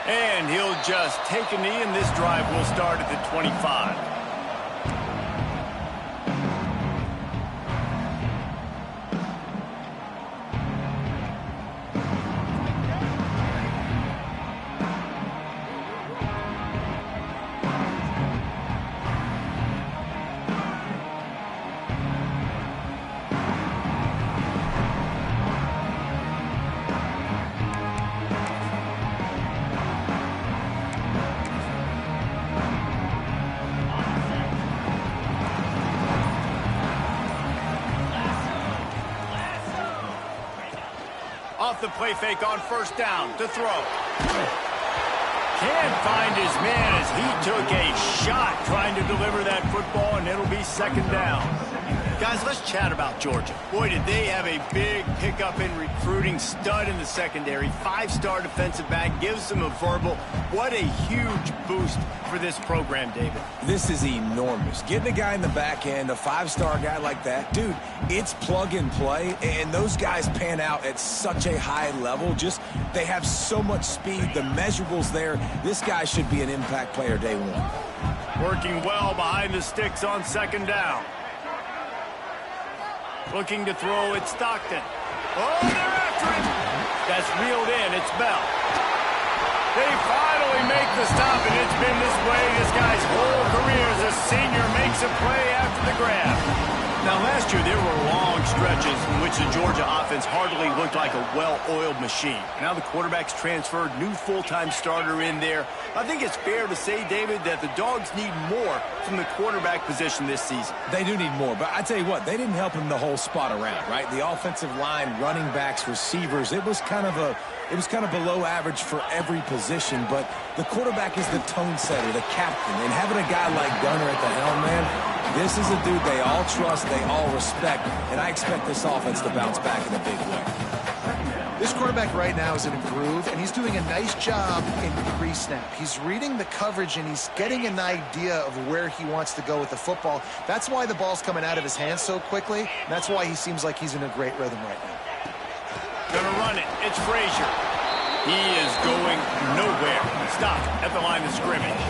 And he'll just take a knee, and this drive will start at the 25. Off the play fake on first down to throw. Can't find his man as he took a shot trying to deliver that football, and it'll be second down. Guys, let's chat about Georgia. Boy, did they have a big pickup in recruiting. Stud in the secondary. 5-star defensive back. Gives them a verbal. What a huge boost for this program, David. This is enormous. Getting a guy in the back end, a 5-star guy like that, dude, it's plug and play, and those guys pan out at such a high level. Just, they have so much speed. The measurables there. This guy should be an impact player day one. Working well behind the sticks on second down. Looking to throw at Stockton. Oh, they're after him. That's reeled in. It's Bell. They finally make the stop, and it's been this way this guy's whole career as a senior makes a play after the grab. Now, last year, there were long stretches in which the Georgia offense hardly looked like a well-oiled machine. Now the quarterback's transferred, new full-time starter in there. I think it's fair to say, David, that the Dogs need more from the quarterback position this season. They do need more, but I tell you what, they didn't help him the whole spot around, right? The offensive line, running backs, receivers, it was kind of below average for every position, but the quarterback is the tone setter, the captain, and having a guy like Gunner at the helm, man, this is a dude they all trust, they all respect, and I expect this offense to bounce back in a big way. This quarterback right now is in a groove, and he's doing a nice job in pre-snap. He's reading the coverage, and he's getting an idea of where he wants to go with the football. That's why the ball's coming out of his hands so quickly, and that's why he seems like he's in a great rhythm right now. Gonna run it. It's Frazier. He is going nowhere. Stop at the line of scrimmage.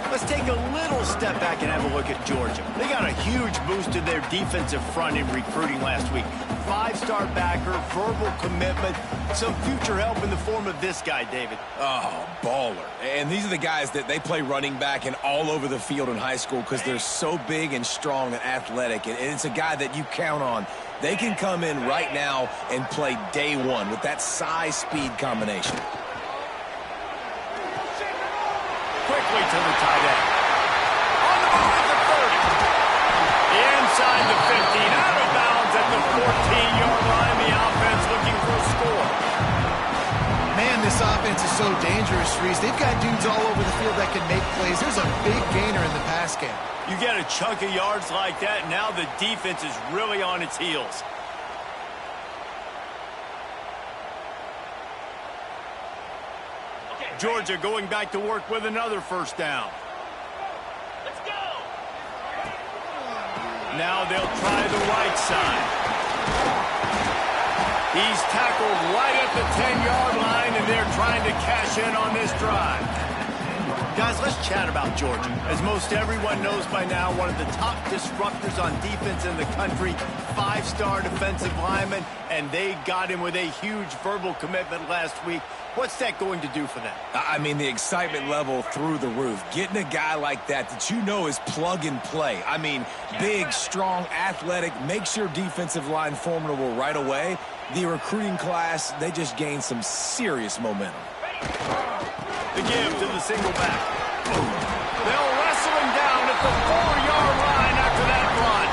Let's take a little step back and have a look at Georgia. They got a huge boost to their defensive front in recruiting last week. 5-star backer, verbal commitment, some future help in the form of this guy, David. Oh, baller. And these are the guys that they play running back and all over the field in high school because they're so big and strong and athletic. And it's a guy that you count on. They can come in right now and play day one with that size-speed combination. Quickly to the tight end. On the move at the 30. Inside the 15. Out of bounds at the 14-yard line. The offense looking for a score. Man, this offense is so dangerous, Reese. They've got dudes all over the field that can make plays. There's a big gainer in the pass game. You get a chunk of yards like that, now the defense is really on its heels. Georgia going back to work with another first down. Let's go. Now they'll try the right side. He's tackled right at the 10-yard line, and they're trying to cash in on this drive. Guys, let's chat about Georgia. As most everyone knows by now, one of the top disruptors on defense in the country, 5-star defensive lineman, and they got him with a huge verbal commitment last week. What's that going to do for them? I mean, the excitement level through the roof. Getting a guy like that you know is plug and play. I mean, big, strong, athletic, makes your defensive line formidable right away. The recruiting class, they just gained some serious momentum. The give to the single back. They'll wrestle him down at the 4-yard line after that run.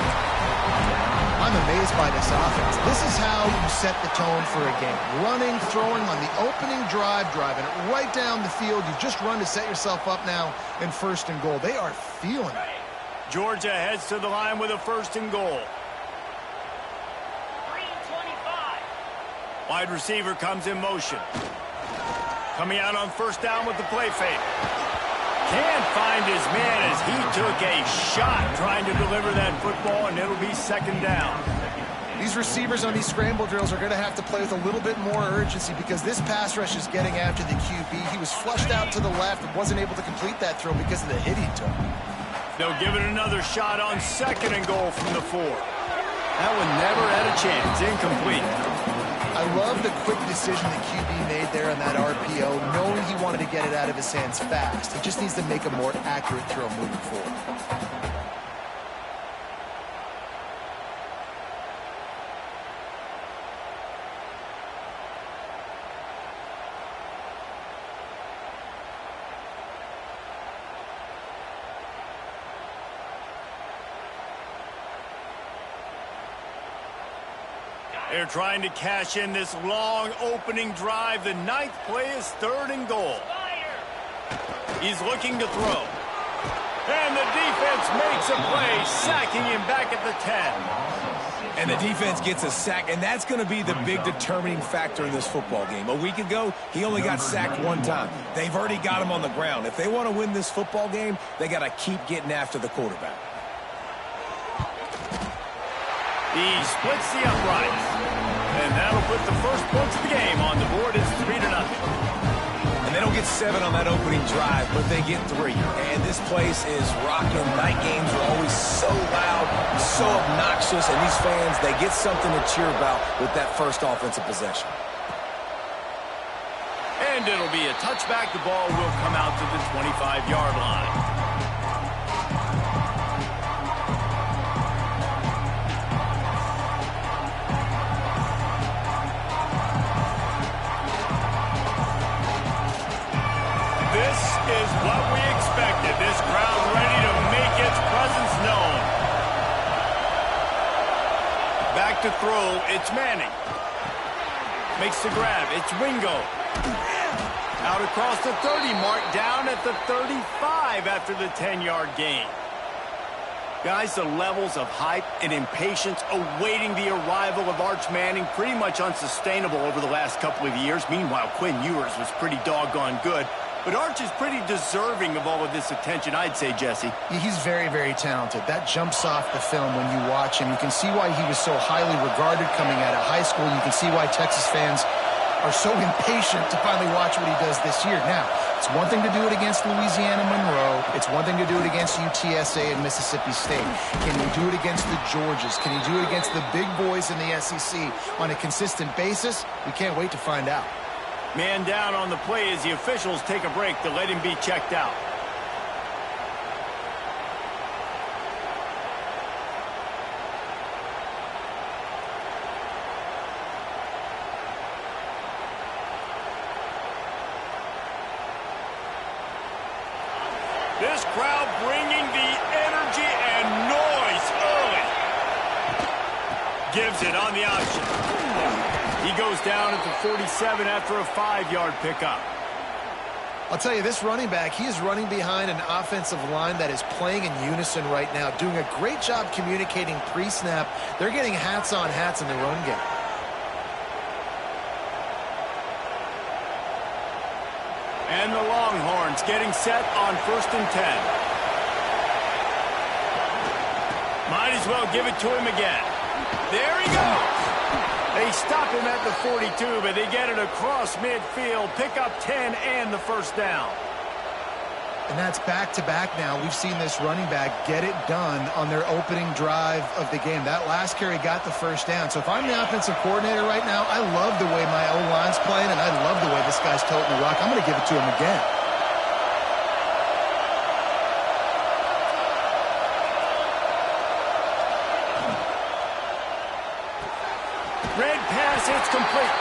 I'm amazed by this offense. This is how you set the tone for a game. Running, throwing on the opening drive, driving it right down the field. You just run to set yourself up now in 1st and goal. They are feeling it. Georgia heads to the line with a 1st and goal. 3:25. Wide receiver comes in motion. Coming out on 1st down with the play fake. Can't find his man as he took a shot trying to deliver that football, and it'll be 2nd down. These receivers on these scramble drills are going to have to play with a little bit more urgency because this pass rush is getting after the QB. He was flushed out to the left and wasn't able to complete that throw because of the hit he took. They'll give it another shot on 2nd and goal from the 4. That one never had a chance. Incomplete. I love the quick decision the QB made there on that RPO, knowing he wanted to get it out of his hands fast. He just needs to make a more accurate throw moving forward. They're trying to cash in this long opening drive. The 9th play is 3rd and goal. He's looking to throw. And the defense makes a play, sacking him back at the 10. And the defense gets a sack, and that's going to be the big determining factor in this football game. A week ago, he only got sacked 1 time. They've already got him on the ground. If they want to win this football game, they got to keep getting after the quarterback. He splits the uprights. And that'll put the first points of the game on the board. It's 3-0. And they don't get 7 on that opening drive, but they get 3. And this place is rocking. Night games are always so loud, so obnoxious. And these fans, they get something to cheer about with that first offensive possession. And it'll be a touchback. The ball will come out to the 25-yard line. Is what we expected. This crowd ready to make its presence known. Back to throw. It's Manning. Makes the grab. It's Wingo. Out across the 30 mark, down at the 35 after the 10-yard gain. Guys, the levels of hype and impatience awaiting the arrival of Arch Manning pretty much unsustainable over the last couple of years. Meanwhile, Quinn Ewers was pretty doggone good. But Arch is pretty deserving of all of this attention, I'd say, Jesse. He's very, very talented. That jumps off the film when you watch him. You can see why he was so highly regarded coming out of high school. You can see why Texas fans are so impatient to finally watch what he does this year. Now, it's one thing to do it against Louisiana Monroe. It's one thing to do it against UTSA and Mississippi State. Can he do it against the Georgias? Can he do it against the big boys in the SEC on a consistent basis? We can't wait to find out. Man down on the play as the officials take a break to let him be checked out. This crowd bringing the energy and noise early. Gives it on the option. He goes down at the 47 after a 5-yard pickup. I'll tell you, this running back, he is running behind an offensive line that is playing in unison right now, doing a great job communicating pre-snap. They're getting hats on hats in the run game. And the Longhorns getting set on 1st and 10. Might as well give it to him again. There he goes. They stop him at the 42, but they get it across midfield, pick up 10 and the first down. And that's back-to-back now. We've seen this running back get it done on their opening drive of the game. That last carry got the first down. So if I'm the offensive coordinator right now, I love the way my O-line's playing, and I love the way this guy's toting the rock. I'm going to give it to him again. Red pass, it's complete.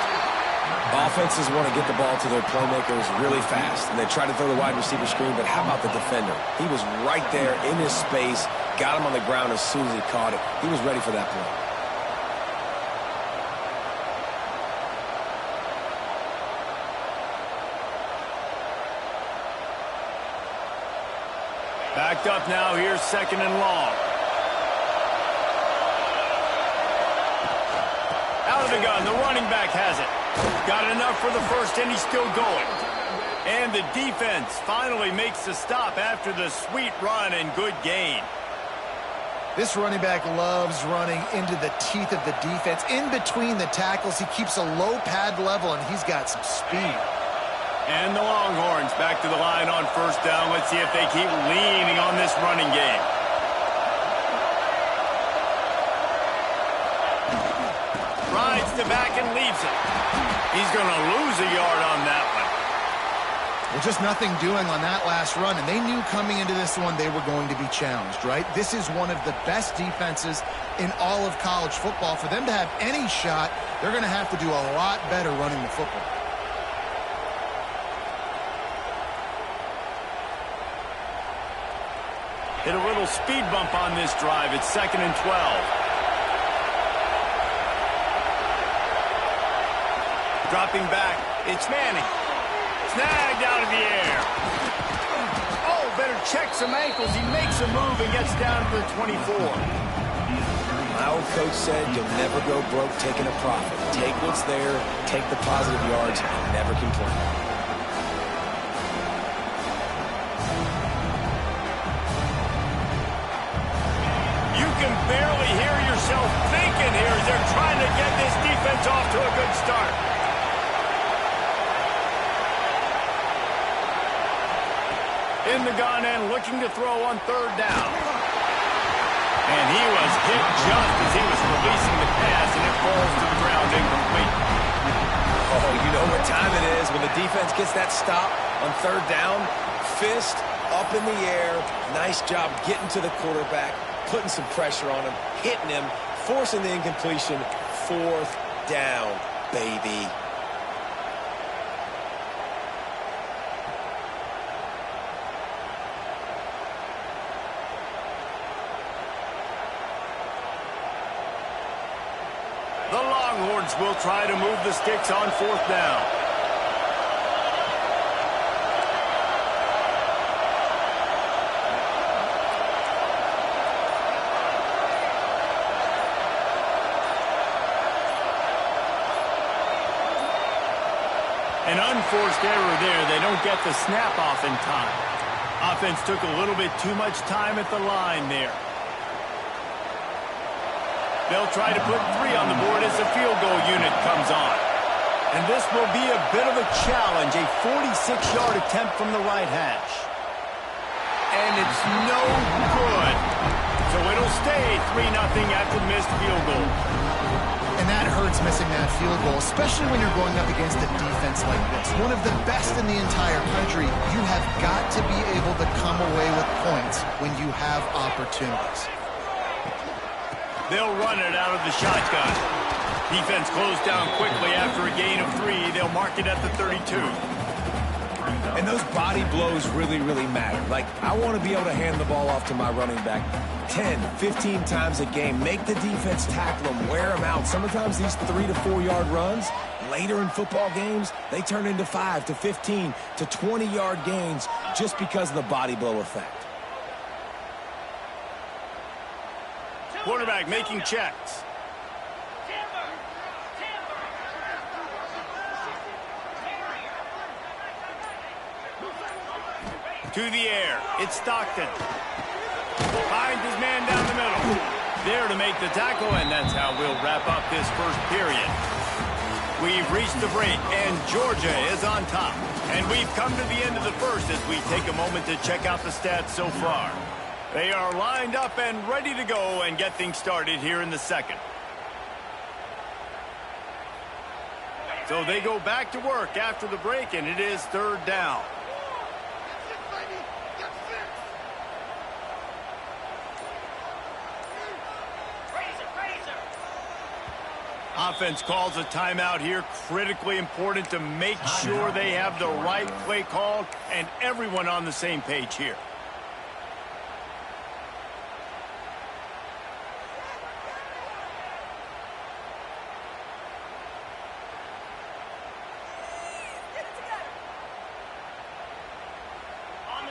Offenses want to get the ball to their playmakers really fast, and they try to throw the wide receiver screen, but how about the defender? He was right there in his space, got him on the ground as soon as he caught it. He was ready for that play. Backed up now, here's 2nd and long. Out of the gun, the running back has it. Got enough for the first, and he's still going. And the defense finally makes the stop after the sweet run and good gain. This running back loves running into the teeth of the defense. In between the tackles, he keeps a low pad level, and he's got some speed. And the Longhorns back to the line on first down. Let's see if they keep leaning on this running game. Rides to back and leaves it. He's going to lose a yard on that one. Well, just nothing doing on that last run, and they knew coming into this one they were going to be challenged, right? This is one of the best defenses in all of college football. For them to have any shot, they're going to have to do a lot better running the football. Hit a little speed bump on this drive. It's 2nd and 12. Dropping back, it's Manning. Snagged out of the air. Oh, better check some ankles. He makes a move and gets down to the 24. My old coach said you'll never go broke taking a profit. Take what's there, take the positive yards, and never complain. You can barely hear yourself thinking here as they're trying to get this defense off to a good start. In the gun and looking to throw on 3rd down. And he was hit just as he was releasing the pass, and it falls to the ground incomplete. Oh, you know what time it is when the defense gets that stop on 3rd down. Fist up in the air. Nice job getting to the quarterback, putting some pressure on him, hitting him, forcing the incompletion. 4th down, baby. The Longhorns will try to move the sticks on 4th down. An unforced error there. They don't get the snap off in time. Offense took a little bit too much time at the line there. They'll try to put 3 on the board as the field goal unit comes on. And this will be a bit of a challenge, a 46-yard attempt from the right hash. And it's no good. So it'll stay 3-0 after the missed field goal. And that hurts, missing that field goal, especially when you're going up against a defense like this. One of the best in the entire country. You have got to be able to come away with points when you have opportunities. They'll run it out of the shotgun. Defense closed down quickly after a gain of 3. They'll mark it at the 32. And those body blows really, really matter. Like, I want to be able to hand the ball off to my running back 10, 15 times a game. Make the defense tackle them, wear them out. Sometimes these 3 to 4 yard runs, later in football games, they turn into 5 to 15 to 20 yard gains just because of the body blow effect. Quarterback making checks. To the air. It's Stockton. Finds his man down the middle. There to make the tackle, and that's how we'll wrap up this first period. We've reached the break, and Georgia is on top. And we've come to the end of the first as we take a moment to check out the stats so far. They are lined up and ready to go and get things started here in the second. So they go back to work after the break, and it is 3rd down. Offense calls a timeout here. Critically important to make sure they have the right play called and everyone on the same page here.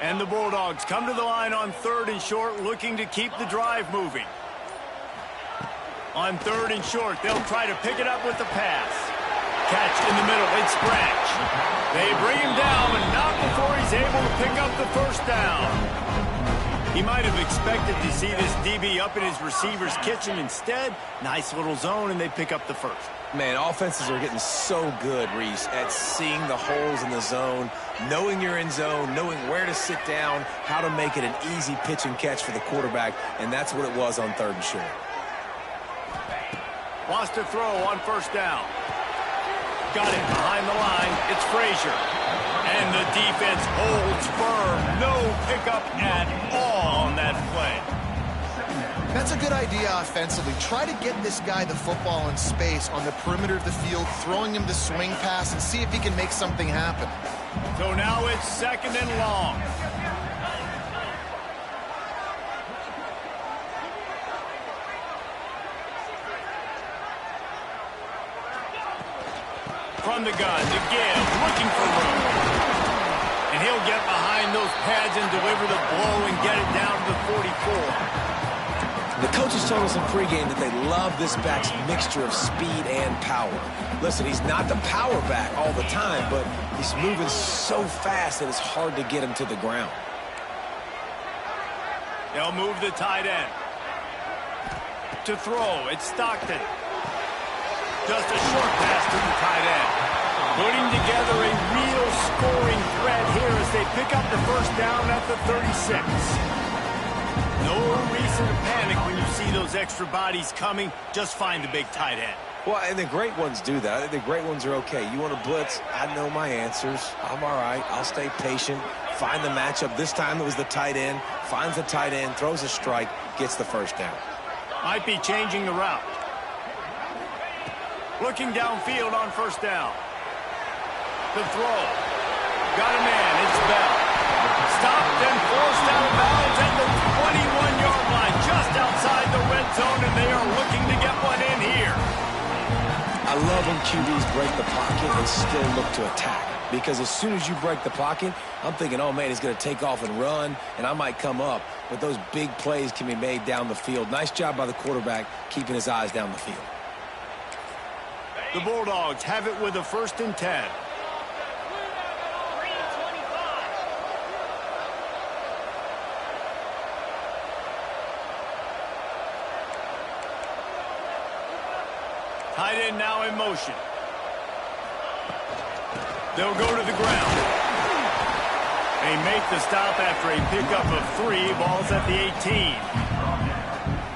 And the Bulldogs come to the line on 3rd and short, looking to keep the drive moving. On 3rd and short, they'll try to pick it up with the pass. Catch in the middle, it's Branch. They bring him down, but not before he's able to pick up the 1st down. He might have expected to see this DB up in his receiver's kitchen. Instead, nice little zone, and they pick up the first. Man, offenses are getting so good, Reese, at seeing the holes in the zone, knowing you're in zone, knowing where to sit down, how to make it an easy pitch and catch for the quarterback, and that's what it was on 3rd and short. Wants to throw on first down. Got it behind the line. It's Frazier. And the defense holds firm. No pickup at all on that play. That's a good idea offensively. Try to get this guy the football in space on the perimeter of the field, throwing him the swing pass, and see if he can make something happen. So now it's 2nd and long. From the gun to give, looking for room. And he'll get behind those pads and deliver the blow and get it down to the 44. The coaches told us in pregame that they love this back's mixture of speed and power. Listen, he's not the power back all the time, but he's moving so fast that it's hard to get him to the ground. They'll move the tight end. To throw, it's Stockton. Just a short pass to the tight end. Putting together a real scoring threat here as they pick up the first down at the 36. No reason to panic when you see those extra bodies coming. Just find the big tight end. Well, and the great ones do that. I think the great ones are okay. You want to blitz? I know my answers. I'm all right. I'll stay patient. Find the matchup. This time it was the tight end. Finds the tight end, throws a strike, gets the first down. Might be changing the route. Looking downfield on first down. The throw. Got a man. It's Bell. Stopped and forced out of bounds at the 21-yard line, just outside the red zone, and they are looking to get one in here. I love when QBs break the pocket and still look to attack. Because as soon as you break the pocket, I'm thinking, oh, man, he's going to take off and run, and I might come up. But those big plays can be made down the field. Nice job by the quarterback keeping his eyes down the field. The Bulldogs have it with a 1st and 10. Tight end now in motion. They'll go to the ground. They make the stop after a pickup of 3. Ball's at the 18.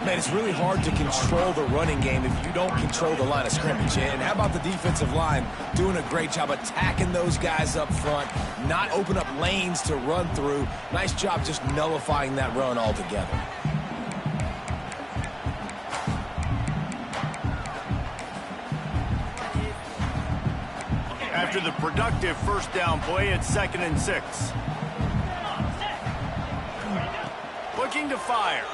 Man, it's really hard to control the running game if you don't control the line of scrimmage. And how about the defensive line doing a great job attacking those guys up front, not open up lanes to run through. Nice job just nullifying that run altogether. After the productive first down play, it's 2nd and 6. Looking to fire.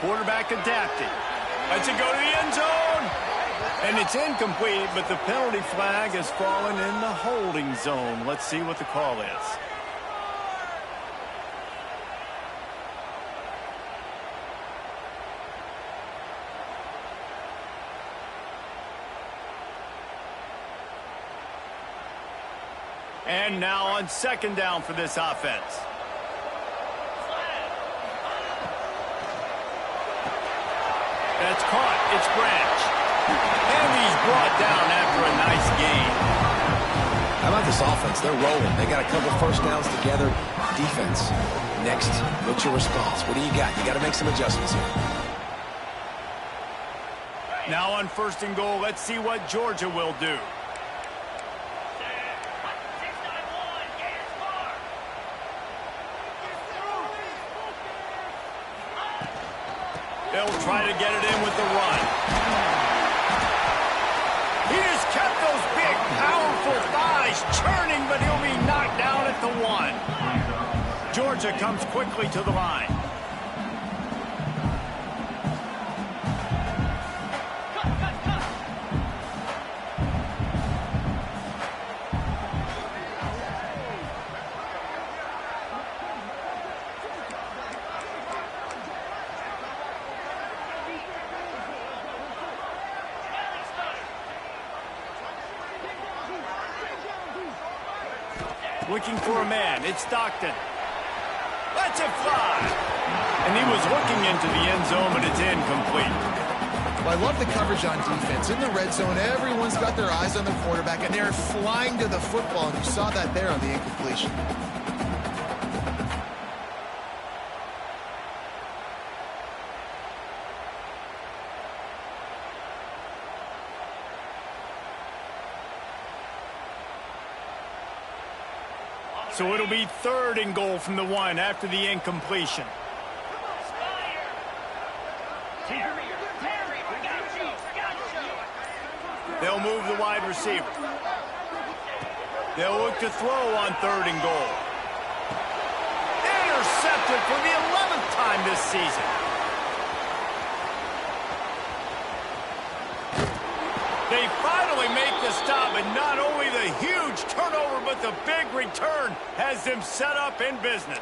Quarterback adapting. Lets it go to the end zone. And it's incomplete, but the penalty flag has fallen in the holding zone. Let's see what the call is. And now on 2nd down for this offense. That's caught. It's Branch. And he's brought down after a nice gain. How about this offense? They're rolling. They got a couple first downs together. Defense. Next, what's your response? What do you got? You got to make some adjustments here. Now on 1st and goal, let's see what Georgia will do. They'll try to get it in with the run. He just kept those big, powerful thighs churning, but he'll be knocked down at the 1. Georgia comes quickly to the line. Looking for a man. It's Stockton. Lets it fly. And he was looking into the end zone, but it's incomplete. Well, I love the coverage on defense. In the red zone, everyone's got their eyes on the quarterback, and they're flying to the football, and you saw that there on the incompletion. So it'll be 3rd and goal from the 1 after the incompletion. They'll move the wide receiver. They'll look to throw on 3rd and goal. Intercepted for the 11th time this season. They finally make the stop, and not only the huge turnover, but the big return has them set up in business.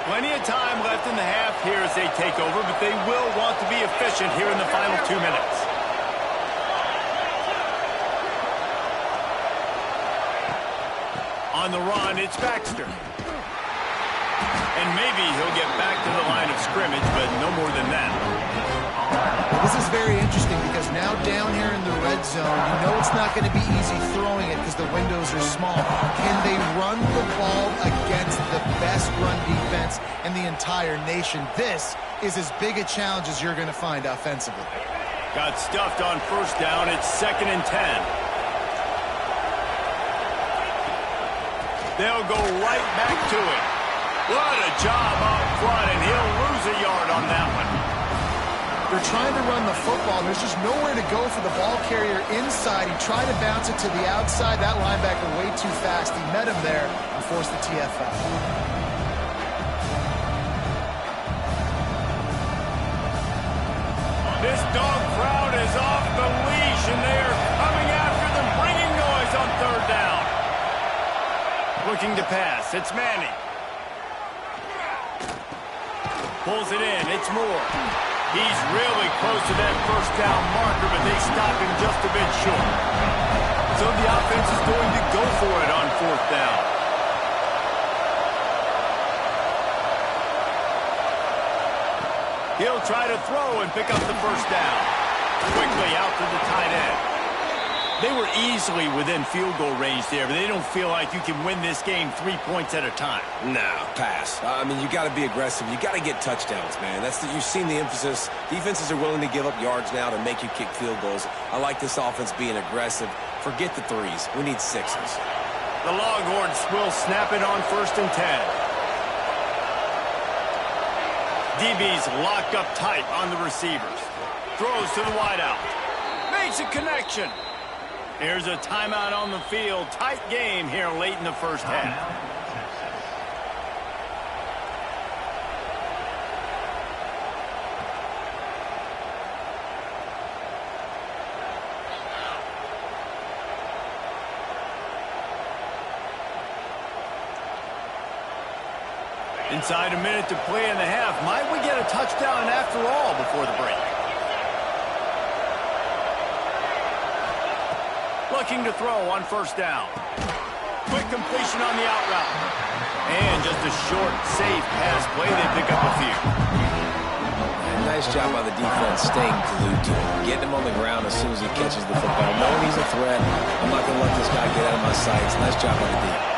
Plenty of time left in the half here as they take over, but they will want to be efficient here in the final 2 minutes. On the run, it's Baxter. And maybe he'll get back to the line of scrimmage, but no more than that. This is very interesting because now down here in the red zone, you know it's not going to be easy throwing it because the windows are small. Can they run the ball against the best run defense in the entire nation? This is as big a challenge as you're going to find offensively. Got stuffed on 1st down. It's 2nd and 10. They'll go right back to it. What a job up front, and he'll lose a yard on that one. They're trying to run the football. There's just nowhere to go for the ball carrier inside. He tried to bounce it to the outside. That linebacker way too fast. He met him there and forced the TFL. This dog crowd is off the leash, and they are coming after them, bringing noise on 3rd down. Looking to pass. It's Manning. Pulls it in. It's Moore. He's really close to that 1st down marker, but they stop him just a bit short. So the offense is going to go for it on 4th down. He'll try to throw and pick up the 1st down. Quickly out to the tight end. They were easily within field goal range there, but they don't feel like you can win this game 3 points at a time. No, pass. I mean, you got to be aggressive. You got to get touchdowns, man. You've seen the emphasis. Defenses are willing to give up yards now to make you kick field goals. I like this offense being aggressive. Forget the 3s. We need 6s. The Longhorns will snap it on 1st and 10. DB's locked up tight on the receivers. Throws to the wideout. Makes a connection. Here's a timeout on the field. Tight game here late in the 1st half. Inside a minute to play in the half. Might we get a touchdown after all before the break? Looking to throw on 1st down. Quick completion on the out route. And just a short, safe pass play. They pick up a few. Nice job by the defense staying glued to him. Getting him on the ground as soon as he catches the football. Knowing he's a threat, I'm not going to let this guy get out of my sights. Nice job by the defense.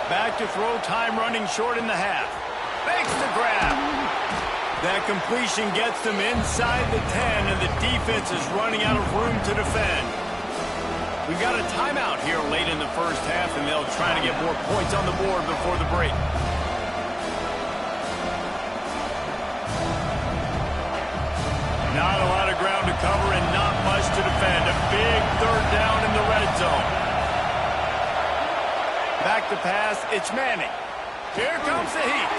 Back to throw, time running short in the half. Makes the grab. That completion gets them inside the 10, and the defense is running out of room to defend. We've got a timeout here late in the 1st half, and they'll try to get more points on the board before the break. Not a lot of ground to cover and not much to defend. A big 3rd down in the red zone. Back to pass, it's Manning. Here comes the heat.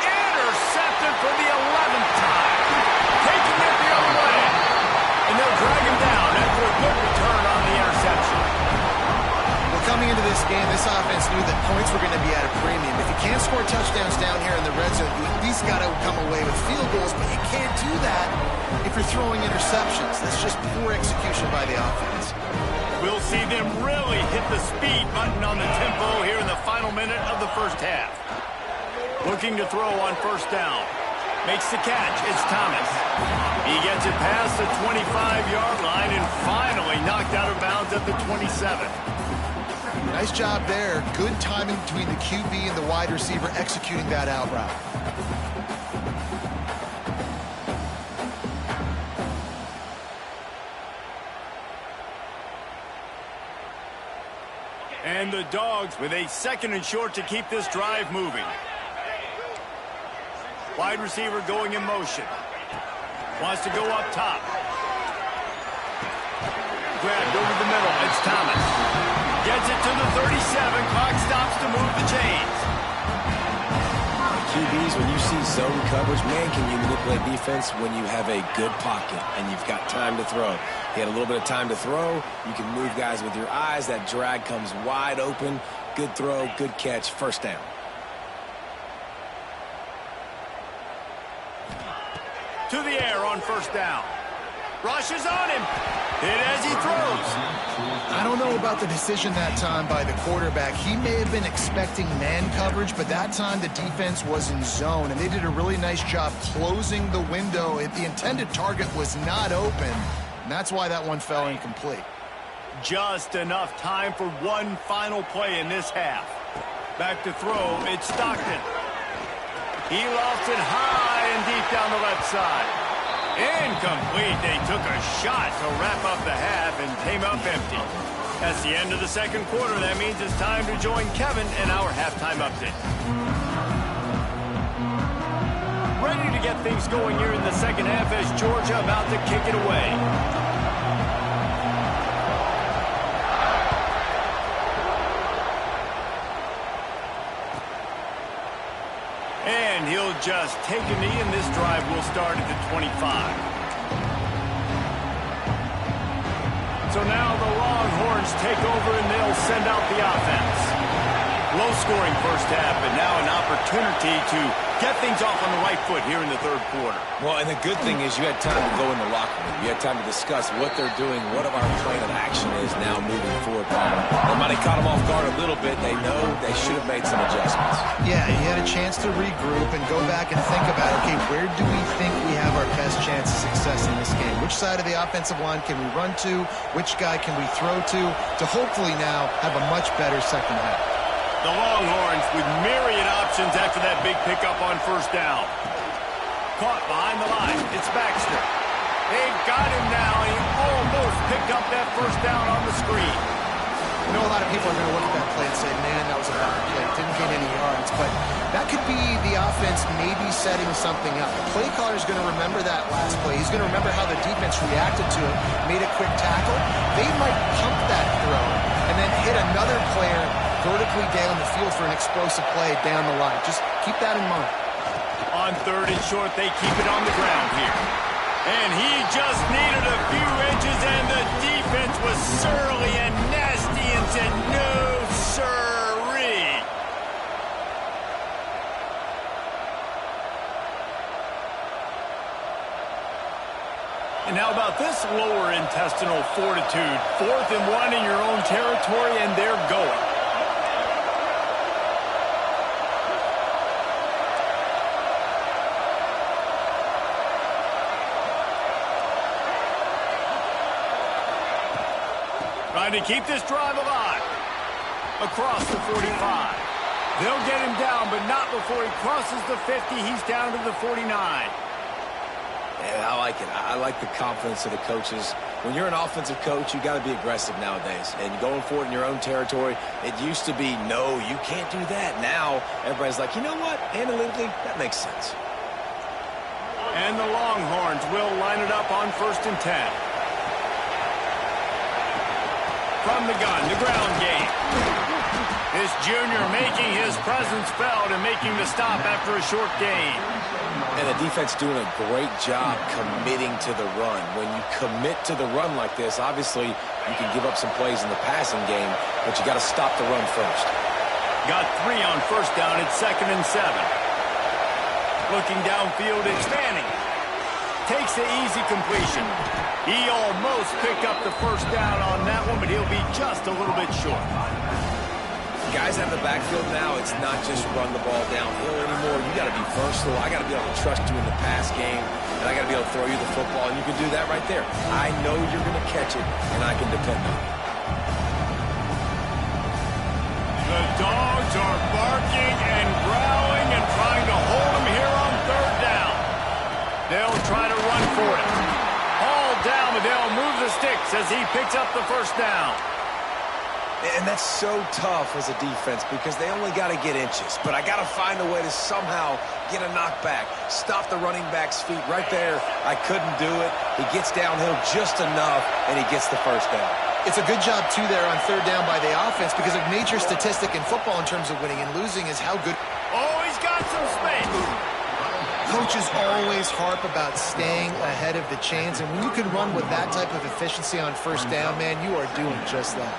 Intercepted for the 11th time. Taking it the other way. And they'll drag him down after a good return on the interception. Well, coming into this game, this offense knew that points were going to be at a premium. If you can't score touchdowns down here in the red zone, you at least got to come away with field goals, but you can't do that if you're throwing interceptions. That's just poor execution by the offense. We'll see them really hit the speed button on the tempo here in the final minute of the first half. Looking to throw on first down. Makes the catch. It's Thomas. He gets it past the 25-yard line and finally knocked out of bounds at the 27. Nice job there. Good timing between the QB and the wide receiver executing that out route. And the Dogs with a 2nd and short to keep this drive moving. Wide receiver going in motion. Wants to go up top. Grabbed over the middle. It's Thomas. Gets it to the 37. Clock stops to move the chains. QBs, when you see zone coverage, man, can you manipulate defense when you have a good pocket and you've got time to throw. He had a little bit of time to throw. You can move guys with your eyes. That drag comes wide open. Good throw, good catch, first down. To the air on first down. Rushes on him. Hit as he throws. I don't know about the decision that time by the quarterback. He may have been expecting man coverage, but that time the defense was in zone, and they did a really nice job closing the window. The intended target was not open, and that's why that one fell incomplete. Just enough time for one final play in this half. Back to throw. It's Stockton. He lost it high and deep down the left side. Incomplete. They took a shot to wrap up the half and came up empty. That's the end of the second quarter. That means it's time to join Kevin in our halftime update. Ready to get things going here in the second half as Georgia about to kick it away. And he'll just take a knee, and this drive will start at the 25. So now the Longhorns take over, and they'll send out the offense. Low-scoring first half, but now an opportunity to get things off on the right foot here in the third quarter. Well, and the good thing is you had time to go in the locker room. You had time to discuss what they're doing, what our plan of action is now moving forward. They might have caught them off guard a little bit. They know they should have made some adjustments. Yeah, he had a chance to regroup and go back and think about, okay, where do we think we have our best chance of success in this game? Which side of the offensive line can we run to? Which guy can we throw to hopefully now have a much better second half? The Longhorns with myriad options after that big pickup on first down. Caught behind the line. It's Baxter. They've got him now. He almost picked up that first down on the screen. I know a lot of people are going to look at that play and say, man, that was a bad play. Didn't gain any yards. But that could be the offense maybe setting something up. The play caller is going to remember that last play. He's going to remember how the defense reacted to it, made a quick tackle. They might pump that throw and then hit another player vertically down the field for an explosive play down the line. Just keep that in mind. On third and short, they keep it on the ground here. And he just needed a few inches, and the defense was surly and nasty and said, no, sirree. And how about this lower intestinal fortitude? 4th and 1 in your own territory, and they're going. Trying to keep this drive alive. Across the 45. They'll get him down, but not before he crosses the 50. He's down to the 49. Yeah, I like it. I like the confidence of the coaches. When you're an offensive coach, you got to be aggressive nowadays. And going forward in your own territory, it used to be, no, you can't do that. Now, everybody's like, you know what? Analytically, that makes sense. And the Longhorns will line it up on 1st and 10. From the gun, the ground game. This junior making his presence felt and making the stop after a short gain. And the defense doing a great job committing to the run. When you commit to the run like this, obviously you can give up some plays in the passing game, but you got to stop the run first. Got 3 on first down. It's 2nd and 7. Looking downfield, expanding. Takes the easy completion. He almost picked up the first down on that one, but he'll be just a little bit short. Guys out of the backfield now, it's not just run the ball downhill anymore. You got to be versatile. I got to be able to trust you in the pass game, and I got to be able to throw you the football, and you can do that right there. I know you're going to catch it, and I can depend on it. The Dogs are barking and growling and trying to hold him here on 3rd down. They'll try to run for it. Hauled down, but they'll move the sticks as he picks up the first down. And that's so tough as a defense because they only got to get inches. But I got to find a way to somehow get a knockback, stop the running back's feet right there. I couldn't do it. He gets downhill just enough, and he gets the first down. It's a good job, too, there on 3rd down by the offense because a major statistic in football in terms of winning and losing is how good. Oh, he's got some space. Coaches always harp about staying ahead of the chains, and when you can run with that type of efficiency on 1st down, man, you are doing just that.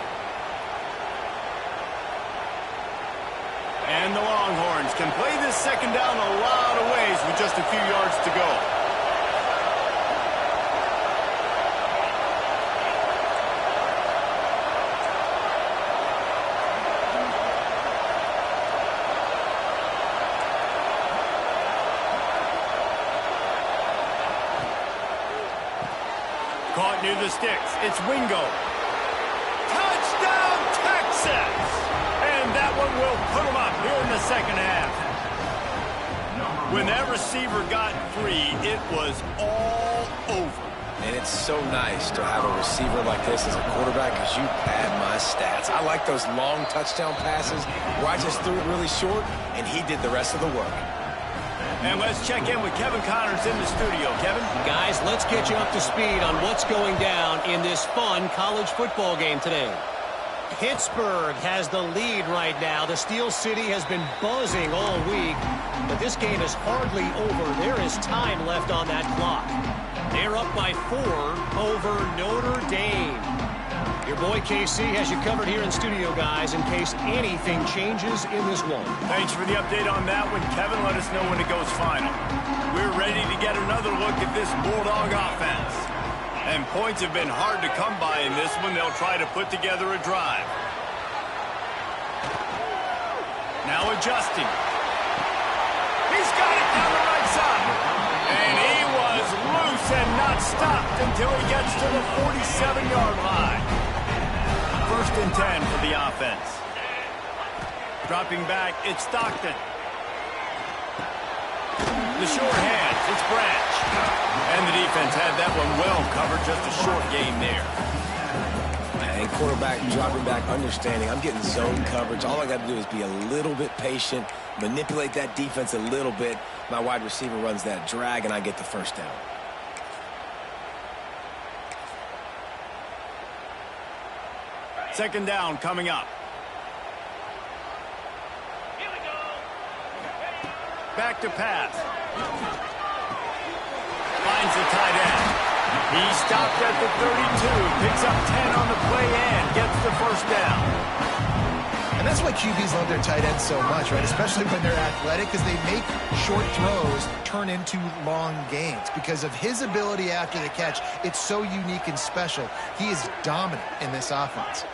And the Longhorns can play this 2nd down a lot of ways with just a few yards to go. Caught near the sticks. It's Wingo. Touchdown, Texas! And that one will put him up here in the 2nd half. When that receiver got free, it was all over. And it's so nice to have a receiver like this as a quarterback because you pad my stats. I like those long touchdown passes where I just threw it really short, and he did the rest of the work. And let's check in with Kevin Connors in the studio. Kevin? Guys, let's get you up to speed on what's going down in this fun college football game today. Pittsburgh has the lead right now. The Steel City has been buzzing all week, but this game is hardly over. There is time left on that clock. They're up by 4 over Notre Dame. Your boy KC has you covered here in studio, guys, in case anything changes in this one. Thanks for the update on that one, Kevin. Let us know when it goes final. We're ready to get another look at this Bulldog offense. And points have been hard to come by in this one. They'll try to put together a drive. Now adjusting. He's got it down the right side. And he was loose and not stopped until he gets to the 47-yard line. 1st and 10 for the offense. Dropping back, it's Stockton. The short hands, it's Branch. And the defense had that one well covered, just a short game there. And quarterback dropping back, understanding I'm getting zone coverage. All I got to do is be a little bit patient, manipulate that defense a little bit. My wide receiver runs that drag, and I get the first down. Second down coming up. Back to pass. Finds the tight end. He stopped at the 32, picks up 10 on the play and gets the first down. And that's why QBs love their tight ends so much, right? Especially when they're athletic, because they make short throws turn into long gains. Because of his ability after the catch, it's so unique and special. He is dominant in this offense.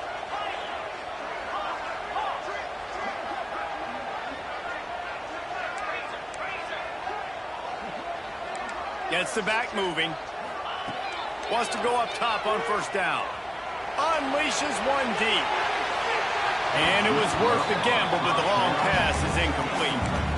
Gets the back moving. Wants to go up top on first down. Unleashes one deep. And it was worth the gamble, but the long pass is incomplete.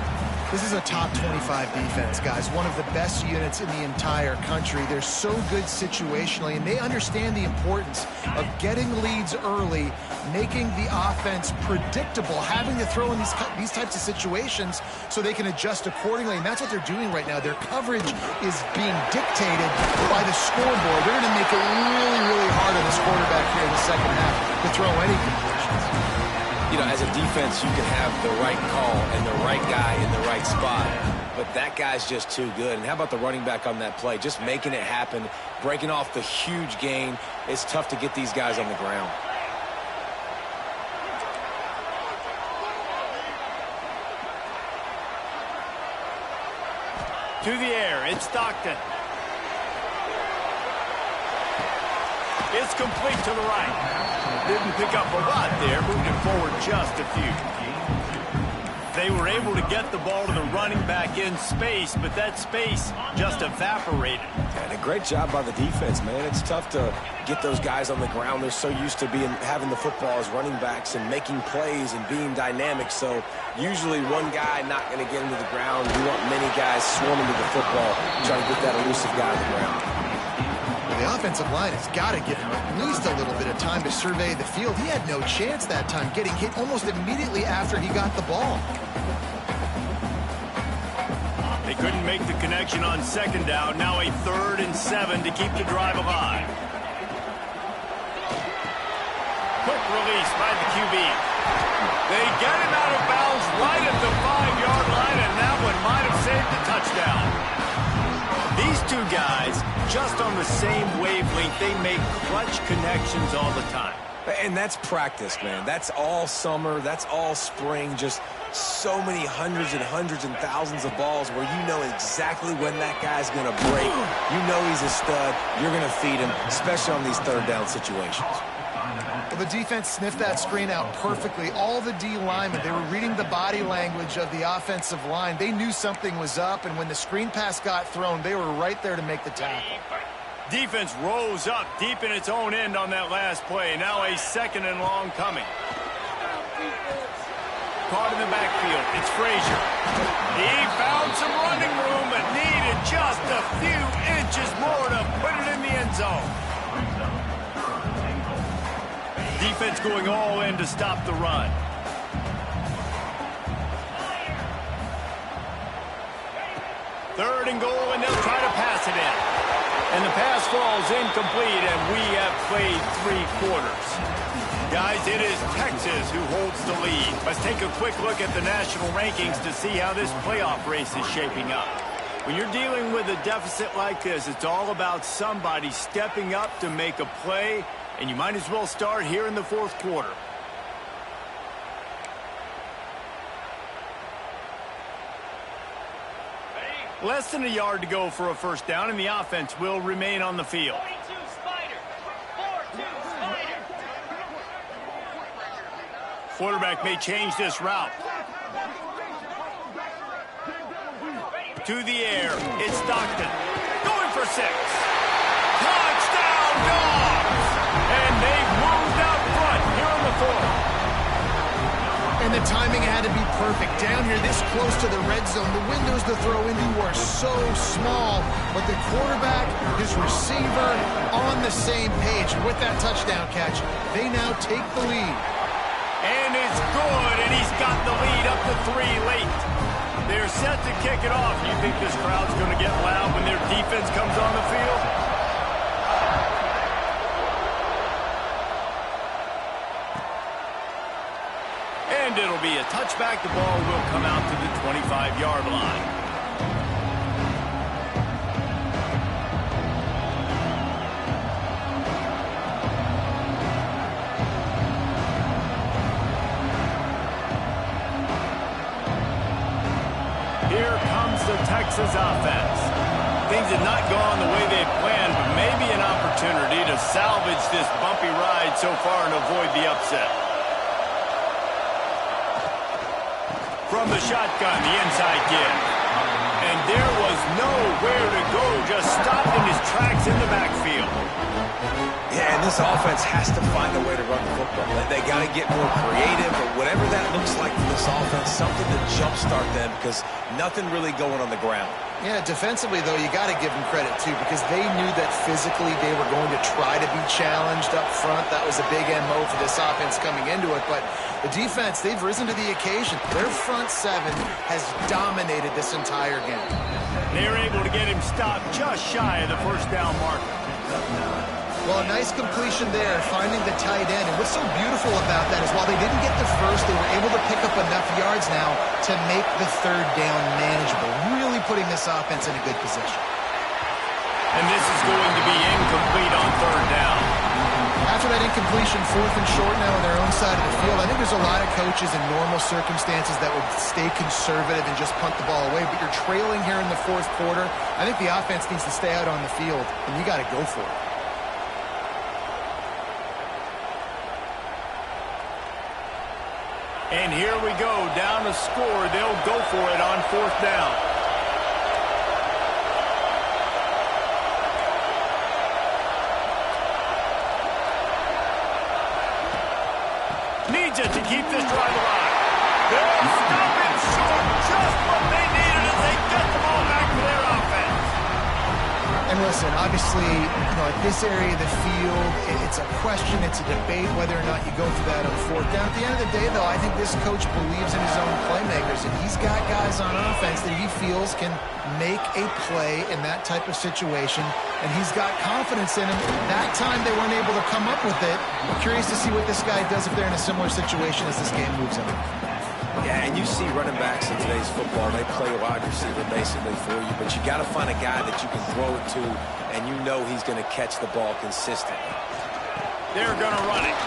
This is a top 25 defense, guys. One of the best units in the entire country. They're so good situationally, and they understand the importance of getting leads early, making the offense predictable, having to throw in these types of situations so they can adjust accordingly. And that's what they're doing right now. Their coverage is being dictated by the scoreboard. They're going to make it really, really hard on this quarterback here in the second half to throw any completions. You know, as a defense, you can have the right call and the right guy in the right spot, but that guy's just too good. And how about the running back on that play? Just making it happen, breaking off the huge gain. It's tough to get these guys on the ground. To the air, it's Stockton. It's complete to the right. Didn't pick up a lot there, moved it forward just a few. They were able to get the ball to the running back in space, but that space just evaporated. And a great job by the defense, man. It's tough to get those guys on the ground. They're so used to having the football as running backs and making plays and being dynamic. So usually one guy not going to get into the ground. You want many guys swarming to the football, trying to get that elusive guy on the ground. The offensive line has got to give him at least a little bit of time to survey the field. He had no chance that time, getting hit almost immediately after he got the ball. They couldn't make the connection on second down. Now a 3rd and 7 to keep the drive alive. Quick release by the QB. They get him out of bounds right at the 5-yard line, and that one might have saved the touchdown. These two guys, just on the same wavelength, they make clutch connections all the time. And that's practice, man. That's all summer. That's all spring. Just so many hundreds and thousands of balls where you know exactly when that guy's going to break. You know he's a stud. You're going to feed him, especially on these 3rd down situations. Well, the defense sniffed that screen out perfectly. All the D linemen, they were reading the body language of the offensive line. They knew something was up, and when the screen pass got thrown, they were right there to make the tackle. Defense rose up deep in its own end on that last play. Now a 2nd and long coming. Caught in the backfield. It's Frazier. He found some running room, but needed just a few inches more to put it in the end zone. Defense going all in to stop the run. Third and goal, and they'll try to pass it in. And the pass falls incomplete, and we have played 3 quarters. Guys, it is Texas who holds the lead. Let's take a quick look at the national rankings to see how this playoff race is shaping up. When you're dealing with a deficit like this, it's all about somebody stepping up to make a play, and you might as well start here in the 4th quarter. Less than a yard to go for a 1st down, and the offense will remain on the field. 42 Spider. 4-2 Spider. Quarterback may change this route. To the air, it's Stockton. Going for 6. Touchdown, Dogs! And they've moved out front here on the 4th. And the timing had to be perfect. Down here this close to the red zone, the windows to throw into are so small, but the quarterback, his receiver, on the same page. With that touchdown catch, they now take the lead. And it's good, and he's got the lead up to 3 late. They're set to kick it off. You think this crowd's going to get loud when their defense comes on the field? And it'll be a touchback. The ball will come out to the 25-yard line. Here comes the Texas offense. Things have not gone the way they planned, but maybe an opportunity to salvage this bumpy ride so far and avoid the upset. From the shotgun, the inside give. And there was nowhere to go, just stopped in his tracks in the backfield. Yeah, and this offense has to find a way to run the football. They got to get more creative, or whatever that looks like for this offense, something to jumpstart them, because nothing really going on the ground. Yeah, defensively, though, you got to give them credit, too, because they knew that physically they were going to try to be challenged up front. That was a big MO for this offense coming into it. But the defense, they've risen to the occasion. Their front 7 has dominated this entire game. They're able to get him stopped just shy of the 1st down marker. Well, a nice completion there, finding the tight end. And what's so beautiful about that is while they didn't get the first, they were able to pick up enough yards now to make the third down manageable, really putting this offense in a good position. And this is going to be incomplete on third down. After that incompletion, 4th and short now on their own side of the field, I think there's a lot of coaches in normal circumstances that would stay conservative and just punt the ball away. But you're trailing here in the 4th quarter. I think the offense needs to stay out on the field, and you got to go for it. And here we go, down a score. They'll go for it on 4th down. Needs it to keep this drive alive. They'll stop it short. Just what they needed as they get the ball back for their offense. And listen, obviously, at this area of the field, it's a question, it's a debate whether or not you go for that on 4th down. At the end of the day, though, I think this coach believes in his own playmakers, and he's got guys on offense that he feels can make a play in that type of situation, and he's got confidence in him. That time they weren't able to come up with it. I'm curious to see what this guy does if they're in a similar situation as this game moves on. Yeah, and you see running backs in today's football, they play a wide receiver basically for you, but you got to find a guy that you can throw it to, and you know he's going to catch the ball consistently. They're going to run it.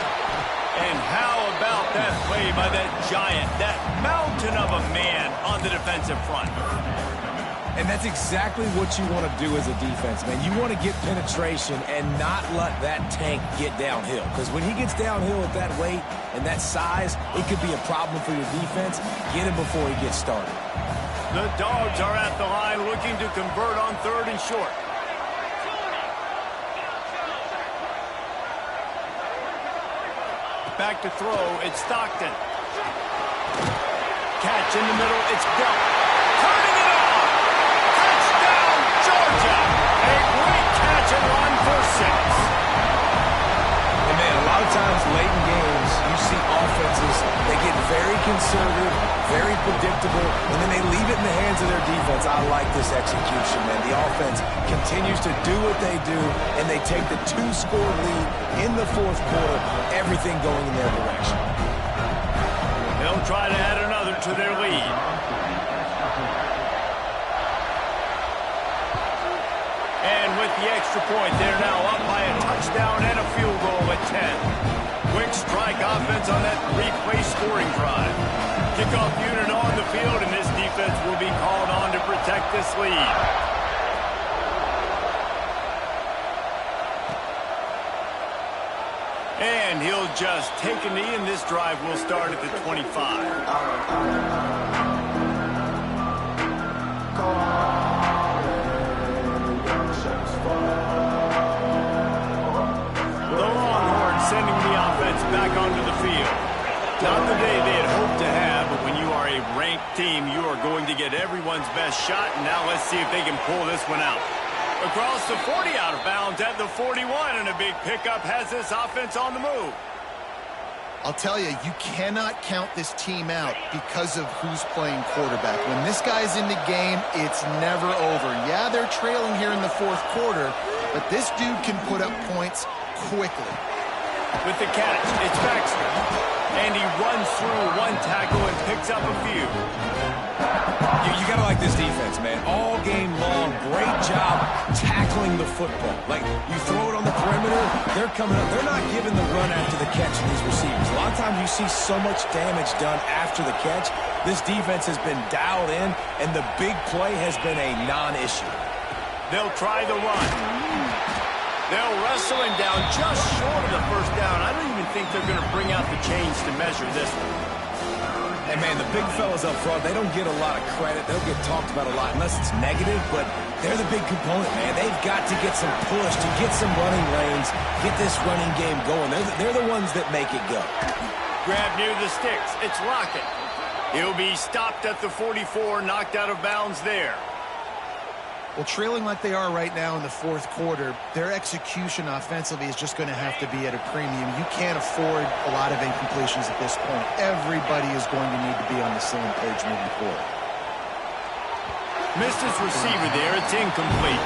And how about that play by that giant, that mountain of a man on the defensive front? And that's exactly what you want to do as a defense, man. You want to get penetration and not let that tank get downhill. Because when he gets downhill at that weight and that size, it could be a problem for your defense. Get him before he gets started. The Dogs are at the line looking to convert on 3rd and short. Back to throw, it's Stockton. Catch in the middle, it's Bell. Turning it on! Touchdown, Georgia! A great catch and run for 6. And man, a lot of times late in games, you see offenses, they get very conservative, very predictable, and then they leave it in the hands of their defense. I like this execution, man. The offense continues to do what they do, and they take the 2-score lead in the 4th quarter, everything going in their direction. They'll try to add another to their lead. And with the extra point, they're now up by a touchdown and a field goal at 10. Quick strike offense on that 3-play scoring drive. Kickoff unit on the field, and this defense will be called on to protect this lead. And he'll just take a knee, and this drive will start at the 25. The Longhorns sending the offense back onto the field. Not the day they had hoped to have, but when you are a ranked team, you are going to get everyone's best shot, and now let's see if they can pull this one out. Across the 40, out of bounds at the 41, and a big pickup has this offense on the move. I'll tell you, you cannot count this team out because of who's playing quarterback. When this guy's in the game, it's never over. Yeah, they're trailing here in the 4th quarter, but this dude can put up points quickly. With the catch, it's Baxter. And he runs through one tackle and picks up a few. You got to like this defense, man. All game long, great job tackling the football. Like, you throw it on the perimeter, they're coming up. They're not giving the run after the catch to these receivers. A lot of times you see so much damage done after the catch. This defense has been dialed in, and the big play has been a non-issue. They'll try the run. They'll wrestle him down just short of the 1st down. I don't even think they're going to bring out the chains to measure this one. And, man, the big fellas up front, they don't get a lot of credit. They'll get talked about a lot unless it's negative, but they're the big component, man. They've got to get some push, to get some running lanes, get this running game going. They're the ones that make it go. Grab near the sticks. It's Lockett. He'll be stopped at the 44, knocked out of bounds there. Well, trailing like they are right now in the 4th quarter, their execution offensively is just going to have to be at a premium. You can't afford a lot of incompletions at this point. Everybody is going to need to be on the same page moving forward. Missed his receiver there. It's incomplete.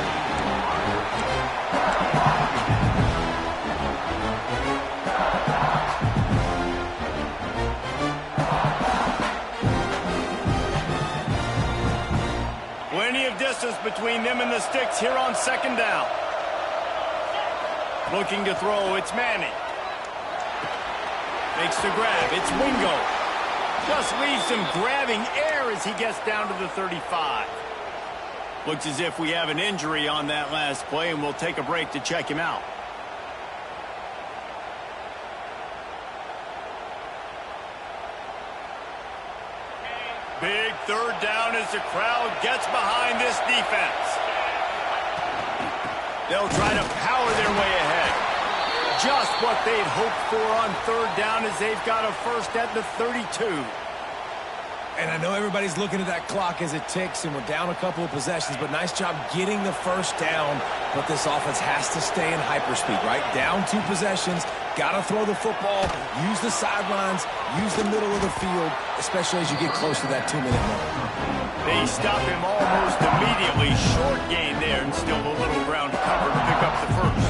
distance between them and the sticks here on second down. Looking to throw, it's Manning. Makes the grab, it's Wingo. Just leaves him grabbing air as he gets down to the 35. Looks as if we have an injury on that last play, and we'll take a break to check him out. Big third down as the crowd gets behind this defense. They'll try to power their way ahead. Just what they'd hoped for on third down as they've got a first at the 32. And I know everybody's looking at that clock as it ticks, and we're down a couple of possessions, but nice job getting the first down. But this offense has to stay in hyperspeed, right? Down 2 possessions, got to throw the football, use the sidelines, use the middle of the field, especially as you get close to that 2-minute mark. They stop him almost immediately. Short gain there, and still a little ground to cover to pick up the first.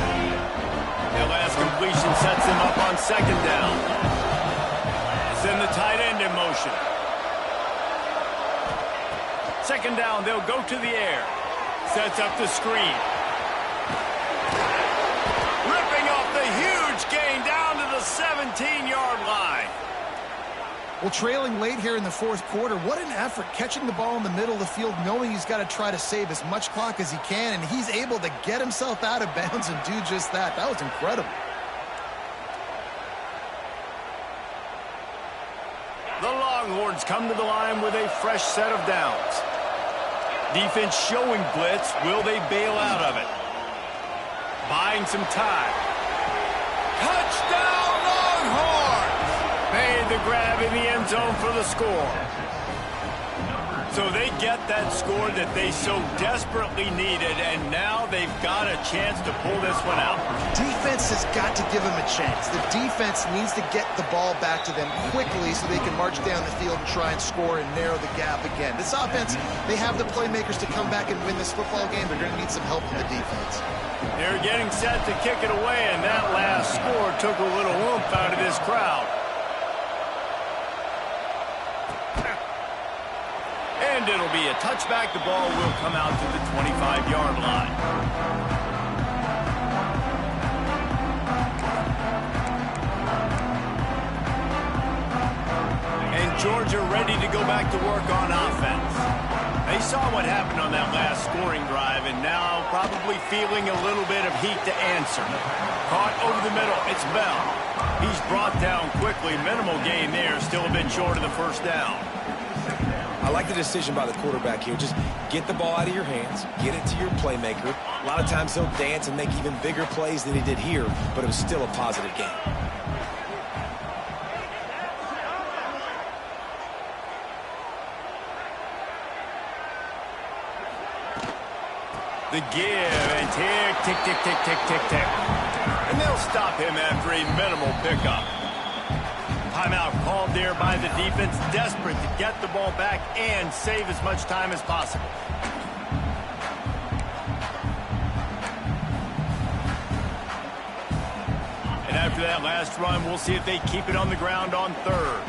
The last completion sets him up on second down. Send the tight end in motion. Second down, they'll go to the air. Sets up the screen. Ripping off the huge gain down to the 17-yard line. Well, trailing late here in the fourth quarter, what an effort catching the ball in the middle of the field, knowing he's got to try to save as much clock as he can, and he's able to get himself out of bounds and do just that. That was incredible. The Longhorns come to the line with a fresh set of downs. Defense showing blitz. Will they bail out of it? Buying some time. Touchdown Longhorns! Made the grab in the end zone for the score. So they get that score that they so desperately needed, and now they've got a chance to pull this one out. Defense has got to give them a chance. The defense needs to get the ball back to them quickly so they can march down the field and try and score and narrow the gap again. This offense, they have the playmakers to come back and win this football game. They're going to need some help from the defense. They're getting set to kick it away, and that last score took a little oomph out of this crowd. And it'll be a touchback. The ball will come out to the 25-yard line. And Georgia ready to go back to work on offense. They saw what happened on that last scoring drive, and now probably feeling a little bit of heat to answer. Caught over the middle. It's Bell. He's brought down quickly. Minimal gain there. Still a bit short of the first down. I like the decision by the quarterback here. Just get the ball out of your hands, get it to your playmaker. A lot of times he'll dance and make even bigger plays than he did here, but it was still a positive game. The give and tick, tick, tick, tick, tick, tick, tick. And they'll stop him after a minimal pickup. Timeout called there by the defense, desperate to get the ball back and save as much time as possible. And after that last run, we'll see if they keep it on the ground on third.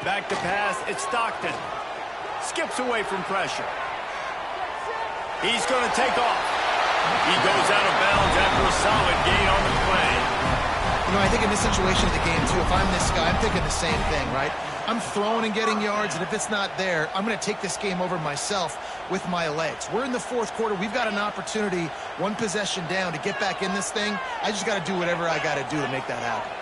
Back to pass, it's Stockton. Skips away from pressure. He's going to take off. He goes out of bounds after a solid gain on the play. You know, I think in this situation of the game, too, if I'm this guy, I'm thinking the same thing, right? I'm throwing and getting yards, and if it's not there, I'm going to take this game over myself with my legs. We're in the fourth quarter. We've got an opportunity, one possession down, to get back in this thing. I just got to do whatever I got to do to make that happen.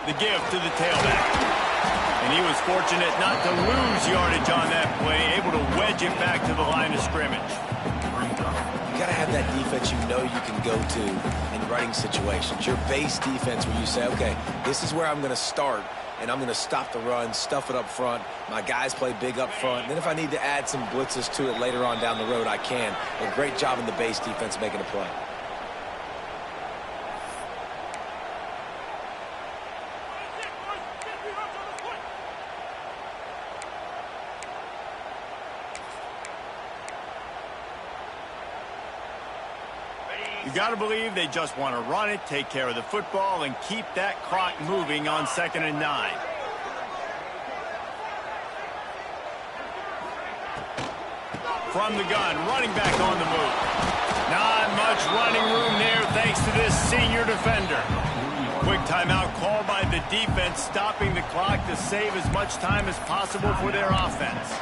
The give to the tailback. And he was fortunate not to lose yardage on that play, able to wedge it back to the line of scrimmage. You got to have that defense you know you can go to in running situations. Your base defense where you say, okay, this is where I'm going to start, and I'm going to stop the run, stuff it up front. My guys play big up front. And then if I need to add some blitzes to it later on down the road, I can. A great job in the base defense making a play. You've got to believe they just want to run it, take care of the football, and keep that clock moving on 2nd and 9. From the gun, running back on the move. Not much running room there thanks to this senior defender. Quick timeout called by the defense, stopping the clock to save as much time as possible for their offense.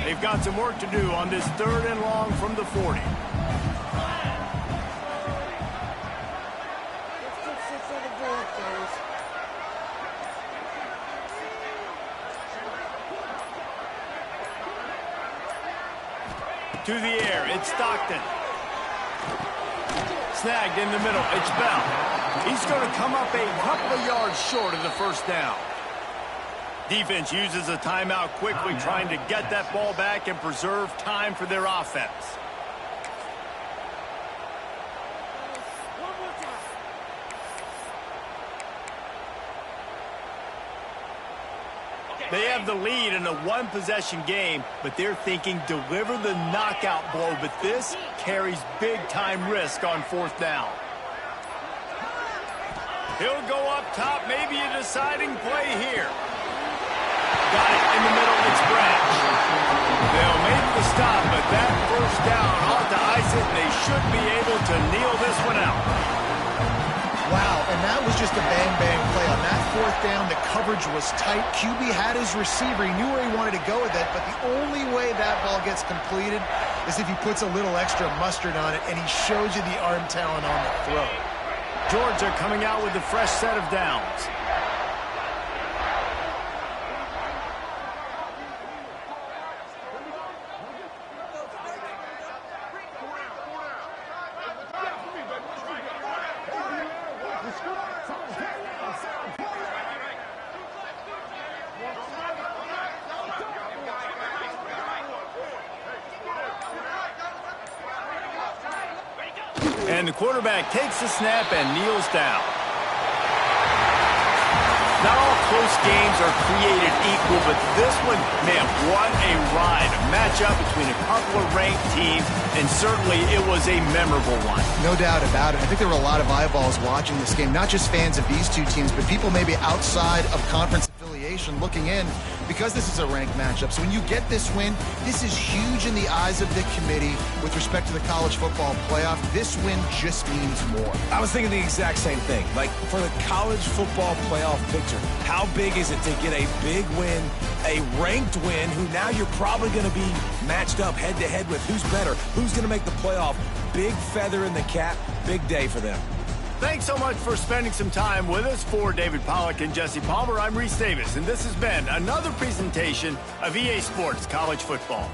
They've got some work to do on this 3rd and long from the 40. To the air, it's Stockton. Snagged in the middle, it's Bell. He's going to come up a couple of yards short of the 1st down. Defense uses a timeout quickly, trying to get that ball back and preserve time for their offense. They have the lead in a one-possession game, but they're thinking deliver the knockout blow, but this carries big-time risk on 4th down. He'll go up top, maybe a deciding play here. Got it in the middle, it's Branch. They'll make the stop, but that 1st down ought to ice it, and they should be able to kneel this one out. Wow, and that was just a bang-bang play. On that 4th down, the coverage was tight. QB had his receiver. He knew where he wanted to go with it, but the only way that ball gets completed is if he puts a little extra mustard on it, and he shows you the arm talent on the throw. Georgia coming out with a fresh set of downs. And the quarterback takes the snap and kneels down. Not all close games are created equal, but this one, man, what a ride. A matchup between a couple of ranked teams, and certainly it was a memorable one. No doubt about it. I think there were a lot of eyeballs watching this game, not just fans of these two teams, but people maybe outside of conference affiliation looking in, because this is a ranked matchup. So when you get this win, this is huge in the eyes of the committee with respect to the college football playoff. This win just means more. I was thinking the exact same thing. Like, for the college football playoff picture, how big is it to get a big win, a ranked win, who now you're probably going to be matched up head-to-head with who's better, who's going to make the playoff. Big feather in the cap, big day for them. Thanks so much for spending some time with us. For David Pollack and Jesse Palmer, I'm Reese Davis, and this has been another presentation of EA Sports College Football.